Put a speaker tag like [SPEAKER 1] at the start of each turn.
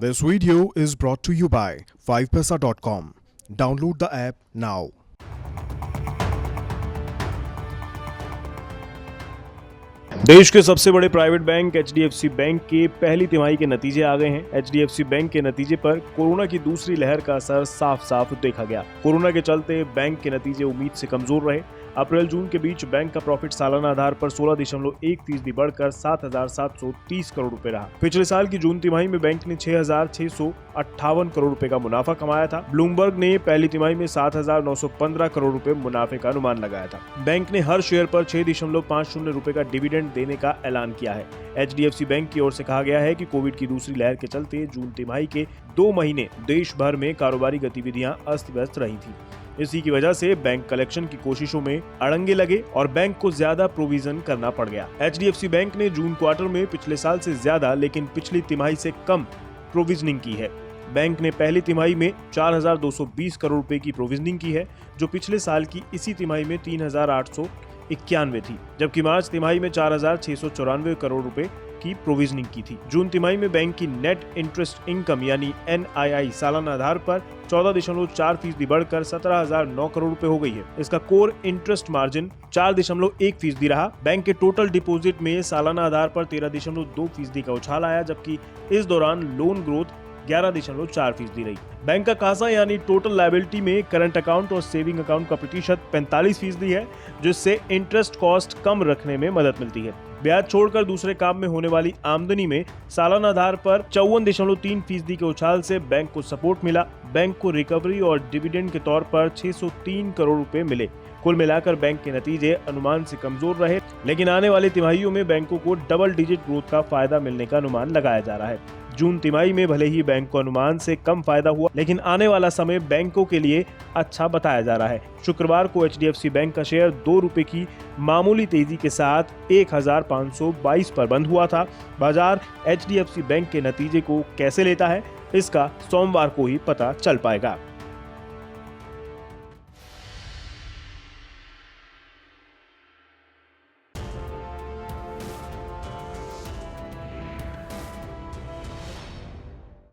[SPEAKER 1] This video is brought to you by 5paisa.com. Download the app now.
[SPEAKER 2] देश के सबसे बड़े प्राइवेट बैंक एचडीएफसी बैंक के पहली तिमाही के नतीजे आ गए हैं। एचडीएफसी बैंक के नतीजे पर कोरोना की दूसरी लहर का असर साफ साफ देखा गया। कोरोना के चलते बैंक के नतीजे उम्मीद से कमजोर रहे। अप्रैल जून के बीच बैंक का प्रॉफिट सालाना आधार पर 16.1% बढ़कर 7,730 करोड़ रुपए रहा। पिछले साल की जून तिमाही में बैंक ने 6,658 करोड़ रुपए का मुनाफा कमाया था। ब्लूमबर्ग ने पहली तिमाही में 7,915 करोड़ रुपए मुनाफे का अनुमान लगाया था। बैंक ने हर शेयर पर 6.50 रुपए का डिविडेंड देने का ऐलान किया है। एचडीएफसी बैंक की ओर से कहा गया है कि कोविड की दूसरी लहर के चलते जून तिमाही के 2 महीने देश भर में कारोबारी गतिविधियां अस्त व्यस्त रही थी। इसी की वजह से बैंक कलेक्शन की कोशिशों में अड़ंगे लगे और बैंक को ज्यादा प्रोविजन करना पड़ गया। एचडीएफसी बैंक ने जून क्वार्टर में पिछले साल से ज्यादा लेकिन पिछली तिमाही से कम प्रोविजनिंग की है। बैंक ने पहली तिमाही में 4,220 करोड़ रुपए की प्रोविजनिंग की है, जो पिछले साल की इसी तिमाही में 3,891 थी, जबकि मार्च तिमाही में 4,694 करोड़ रुपए की प्रोविजनिंग की थी। जून तिमाही में बैंक की नेट इंटरेस्ट इनकम यानी एनआईआई सालाना आधार पर 14.4% बढ़कर 17,009 करोड़ रुपए हो गई है। इसका कोर इंटरेस्ट मार्जिन 4.1% रहा। बैंक के टोटल डिपॉजिट में सालाना आधार पर 13.2% का उछाल आया, जबकि इस दौरान लोन ग्रोथ 11.4% रही। बैंक का कासा यानी टोटल लायबिलिटी में करंट अकाउंट और सेविंग अकाउंट का प्रतिशत 45% है, जिससे इंटरेस्ट कॉस्ट कम रखने में मदद मिलती है। ब्याज छोड़कर दूसरे काम में होने वाली आमदनी में सालाना आधार पर 54.3% के उछाल से बैंक को सपोर्ट मिला। बैंक को रिकवरी और डिविडेंड के तौर पर 603 करोड़ रुपए मिले। कुल मिलाकर बैंक के नतीजे अनुमान से कमजोर रहे, लेकिन आने वाली तिमाहियों में बैंकों को डबल डिजिट ग्रोथ का फायदा मिलने का अनुमान लगाया जा रहा है। जून तिमाही में भले ही बैंक को अनुमान से कम फायदा हुआ, लेकिन आने वाला समय बैंकों के लिए अच्छा बताया जा रहा है। शुक्रवार को एचडीएफसी बैंक का शेयर 2 रुपए की मामूली तेजी के साथ 1,522 पर बंद हुआ था। बाजार एचडीएफसी बैंक के नतीजे को कैसे लेता है, इसका सोमवार को ही पता चल पाएगा।